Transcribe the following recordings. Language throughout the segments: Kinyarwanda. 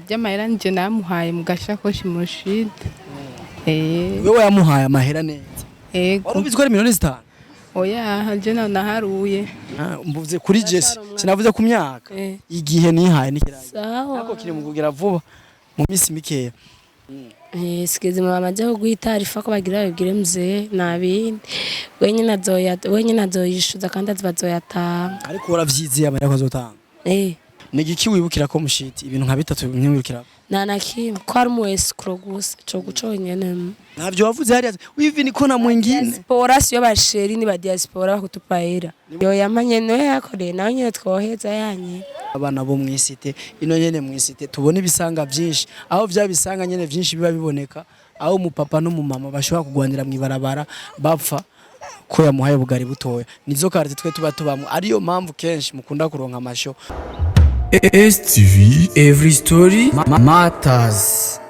Yamahera nje namuhaye mu gashakoshi mushide. Wewe yamuhaye amahera neza. Yego. Wari ubizi ko ari miliyoni 5? Oya, je naharuye. Mvuze kuri Jesse, sinavuze ku myaka. Igihe nihaye nikiraje. Sawa. Ako kiri mu kugira vuba mu minsi mikeya. Sigeze mu bamaze ko guhita arifa ko bagira babwire muzee nabindi. Wenyine azoyishuza kandi azoyatanga. Ariko waravyiziye amahera ko azotanga. Ni igiki wibukira ko mushiti ibintu nka 3 bimwibukira? Nanakim ko ari mu escrow gusa cyo guconyene. Navyo wavuze hariya wivi niko na mwingine. Diaspora siyo basheri ni ba diaspora bakutupaira. Yo yamanye no yakore nawe nyine twoheza yanye. Abana bo mwisite ino nyene mwisite tubone ibisanga byinshi aho byabisanga nyene byinshi biba biboneka aho umupapa no mumama bashobora kugwanira mwibarabara bapfa ko yamuhaye bugari butoya nizo karate twe tuba tubamwe ariyo mpamvu kenshi mukunda kuronka amasho. STV every story matters.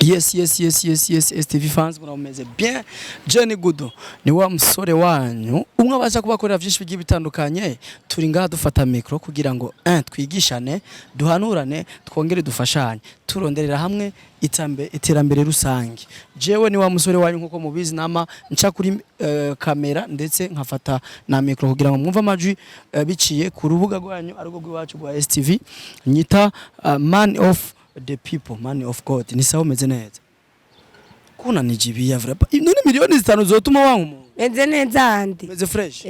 Yes STV fans murameze bien. Jenny Gudo ni wa musore wanyu umwe abaza kubakorera byinshi bigiye bitandukanye. Turi ngaha dufata micro kugira ngo twigishane duhanurane twongere dufashanye turonderera hamwe iterambere rusange. Jewe ni wa musore wanyu nkuko mubizi nama nca kuri kamera ndetse nkafata na micro kugira ngo mwumve amajwi biciye ku rubuga rwanyu ariko rw'iwacu rwa STV nyita man of the people, man of God. Ni sawa meze neza. Kuna nijibiya vrapa. None miliyoni 5 zotuma wangu mu. Meze neza andi. Meze fresh.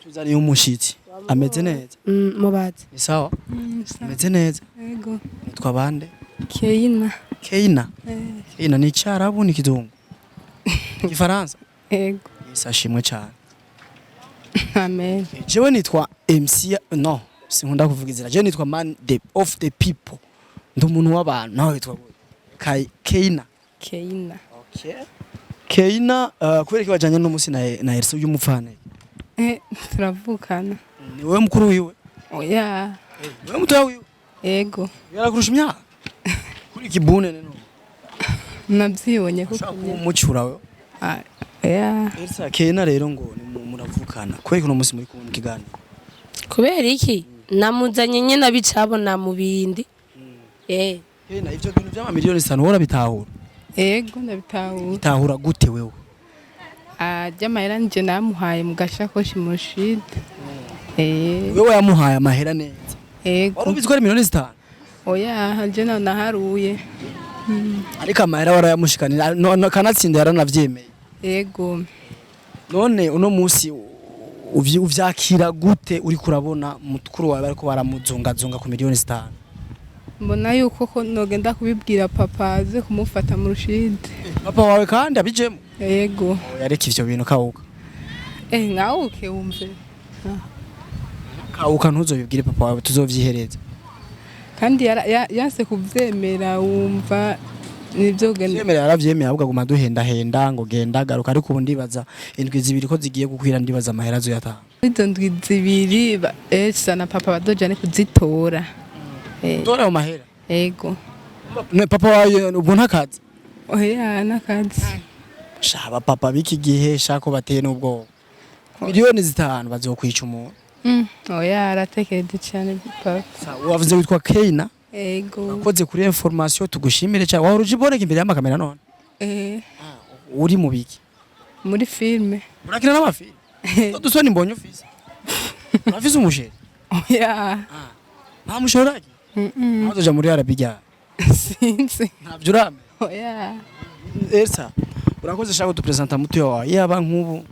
Tuzani umushitsi. Ameze neza. Mubazi. Ni sawa? Meze neza. Yego. Nitwa bande? Keina. Keina. Keina ni cyarabu ni kizungu. Kifaransa. Yego. Isashimwe cyane. Amen. Jewe nitwa MC no, sinkunda kuvuga izina. Jewe nitwa man of the people. Ndumuntu w'abantu nawe witwa Keina. Okay. Keina kubera ko bajanye n'umusi na Elsa y'umupfane. Turavukana. Ni wewe mukuru wiwe? Oya. Wewe mutoya wiwe? Yego. Yarakurusha imyaka? Kuri kibune neno. Nabyibonye kuko umucura wewe. Oya. Elsa Keina rero ngo ni muravukana. Kubera ko n'umusi muri kubona kigani. Kubera iki? Namuzanye nyine abicabona mu bindi. Na ivyo bintu by'ama miliyoni 5 wora bitahura. Yego ndabitahura. Bitahura gute wewe? Yamahera nje namuhaye mu gashakoshi mushide. Wewe yamuhaye amahera neza. Yego. Wari ubizi ko ari miliyoni 5? Oya, je naharuye. Ariko amahera warayamushikanira kanatsinda yaranavyemeye. Yego. None uno musi uvyakira gute uri kurabona mukuru wawe bariko baramuzungazunga ku miliyoni 5? Mbona yuko ko nogenda kubibwira papa aze kumufata mu rushide. Papa wawe kandi abijemo? Yego. Yareka ivyo bintu kawuka. Nkawuke wumve. Kawuka ntuzobibwire papa wawe tuzovyihereza. Kandi yase kuvyemera wumva nivyo genda. Yemera yaravyemeye ahubwo aguma duhenda ngo genda garuka ariko ubu ndibaza indwi zibiri ko zigiye gukwira ndibaza amahera zo yataha. Izo ndwi zibiri Elsa na papa badojane kuzitora. Tora mu mahera? Yego. Ne papa wawe ubwo ntakazi? Oya nakazi. Shaba papa biki gihe shako bateye n'ubwo. Miliyoni 5 bazokwica umuntu. Oya aratekereje cyane papa. Wavuze witwa Keina? Yego. Wakoze kuri information tugushimire cyane. Wahora ujiboneka imbere y'amakamera none? Uri mu biki? Muri filme. Urakina n'amafilme? Dusoni mbonye ufise. Urafise umusheri? Oya. Nta mushoraki? Azoja muri Arabijya. Sinzi. Ntabyo urame? Oya. Elsa, urakoze shaka tupresenta mutu yawe. Yaba nkubu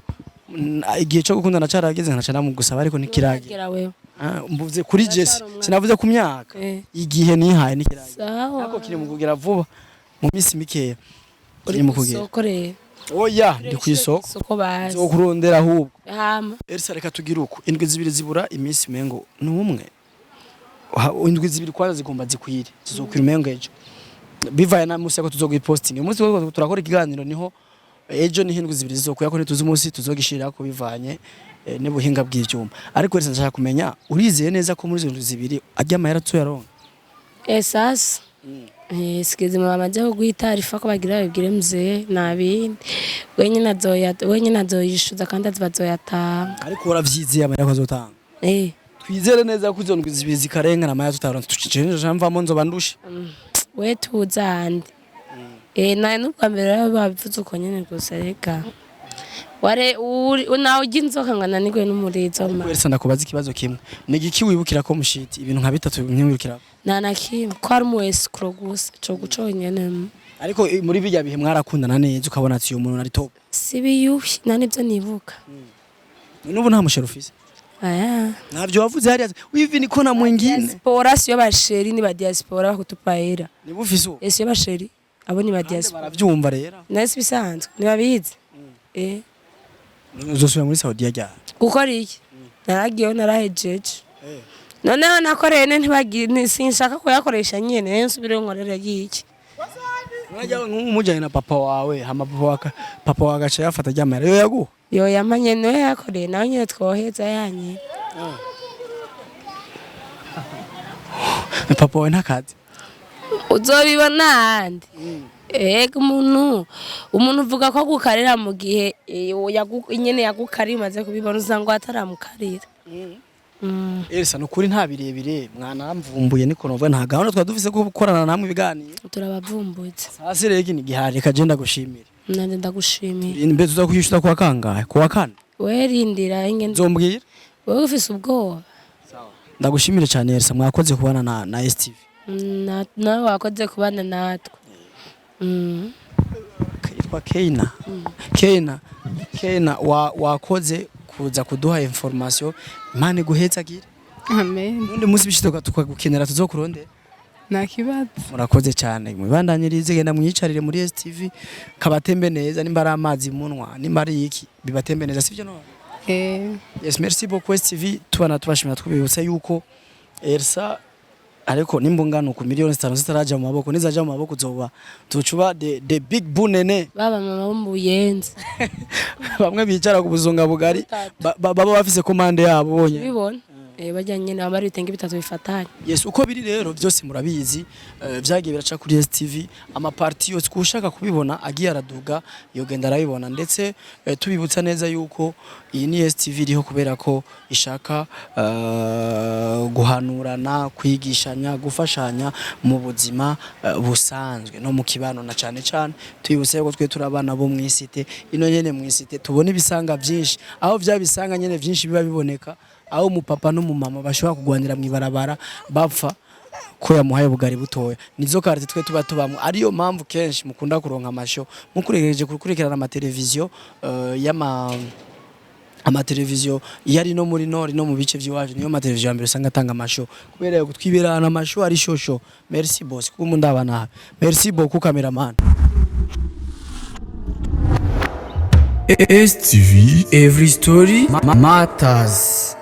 igihe cyo gukundana carageze nkacana mu gusaba ariko nikiragira. Mvuze kuri Jesse, sinavuze ku myaka. Igihe nihaye nikiragira. Sawa. Ako kiri mu kugira vuba mu minsi mikeya. Uri mu kugira. Sokore. Oya, ndi ku isoko. Soko bazi. Zo kurondera ahubwo. Hama. Elsa reka tugira uko. Indwi zibiri zibura iminsi mengo n'umwe. Indwi zibiri kwanza zigomba zikwire. Zizokwira mengo ejo. Bivaye na musi yako tuzogiposting. Umunsi wo turakora ikiganiro niho ejo ni hindwi zibiri zizokuya ko nituzi umunsi tuzogishirira ko bivanye n'ubuhinga bw'icyuma. Ariko Elsa ndashaka kumenya urizeye neza ko muri izo zibiri ajya amahera tuyaronka. Sasa. Sigeze mu bamaze ko guhita arifa ko bagira babwire muzee nabindi. Wenyine azoyishuza kandi azoyatanga. Ariko waravyiziye amahera ko azotanga. twizere neza ko izo ndwi zibiri zikarengana amaya tutaronse tucicenje jamvamo nzoba ndushe we tuzandi naye n'ubwa mbere babivuze uko nyene gusa reka nawe ujya inzoka ngana nigwe n'umurizo ma Elsa ndakubaza ikibazo kimwe ni igiki wibukira ko mushiti ibintu nka bitatu bimwibukira nta kimwe ko ari mu escro gusa co guconyene ariko muri bijya bihe mwarakundana neza ukabona ati uyu muntu ari top sibiyuhi nta nibyo nibuka n'ubu nta mushero ufise aya ntabyo wavuze hariya wivi niko na mwingine diaspora siyo basheri ni ba diaspora bakutupaera niba ufise uwo siyo basheri abo ni ba diaspora baravyumva rero nasi bisanzwe nibabizi uzosubira muri Saudi Arabia gukora iki naragiyeho narahejeje noneho nakoreye ntibagire sinshaka kuyakoresha nyene nsubire nkorera y'iki Unajya nk'umujyanye na papa wawe hama papa wagaca yafata Yamahera yo yaguha yo yamanye no yakoreye nawe nyine twoheza yanye papa wawe ntakazi uzobibona handi umuntu uvuga ko gukarira mu gihe nyene yagukari maze kubibona uzango ataramukarira Elsa nukuri nta birebire mwanamvumbuye niko novuga nta gahunda twadufise ko gukorana namwe ibiganiro turabavumbutse sase rege ni gihari kagenda gushimira nande ndagushimira imbe tuza kuyishuta kwa kangahe kwa kane we rindira ingene nzombwira wewe ufise ubwoba sawa ndagushimira cyane Elsa mwakoze kubana na STV na wakoze kubana natwe kitwa Keina wakoze kuza kuduha information Imana guhetsa gira amen nundi musi bishitoka tukagukenera tuzokuronde nta kibazo murakoze cyane mubandanyirize genda mwicarire muri STV kabatembe neza nimba ari amazi munwa nimba ari iki bibatembe neza sivyo no yes merci beaucoup STV tubana tubashimira twibutsa yuko Elsa ariko nimbungano ku miliyoni 5 zitaraja mu maboko nizaja mu maboko zoba tucuba the big bunene baba mama bumbuyenze bamwe bicara ku buzunga bugari baba bafise commande yabo bonye bibona bajyanye na bari bitenge bitatu bifatanye yes uko biri rero byose murabizi byagiye biraca kuri STV ama party yose kushaka kubibona agiye araduga yogenda arabibona ndetse tubibutsa neza yuko iyi ni STV iriho kubera ko ishaka guhanurana kwigishanya gufashanya mu buzima busanzwe no mu kibano na cyane cyane tubibutsa yuko twe turabana bo mwisite ino nyene mwisite tubona ibisanga byinshi aho byabisanga nyene byinshi biba biboneka aho umupapa n'umumama bashobora kugwanira mu ibarabara bapfa ko yamuhaye bugari butoya nizo karate twe tuba tubamwe ariyo mpamvu kenshi mukunda kuronka amasho mukuregereje kukurikirana amateleviziyo amateleviziyo yari no muri nord no mu bice by'iwaje niyo mateleviziyo mbere usanga atanga amasho kubera gutwibirana amasho ari shosho merci boss kuko ndabana merci beaucoup cameraman STV, every story matters.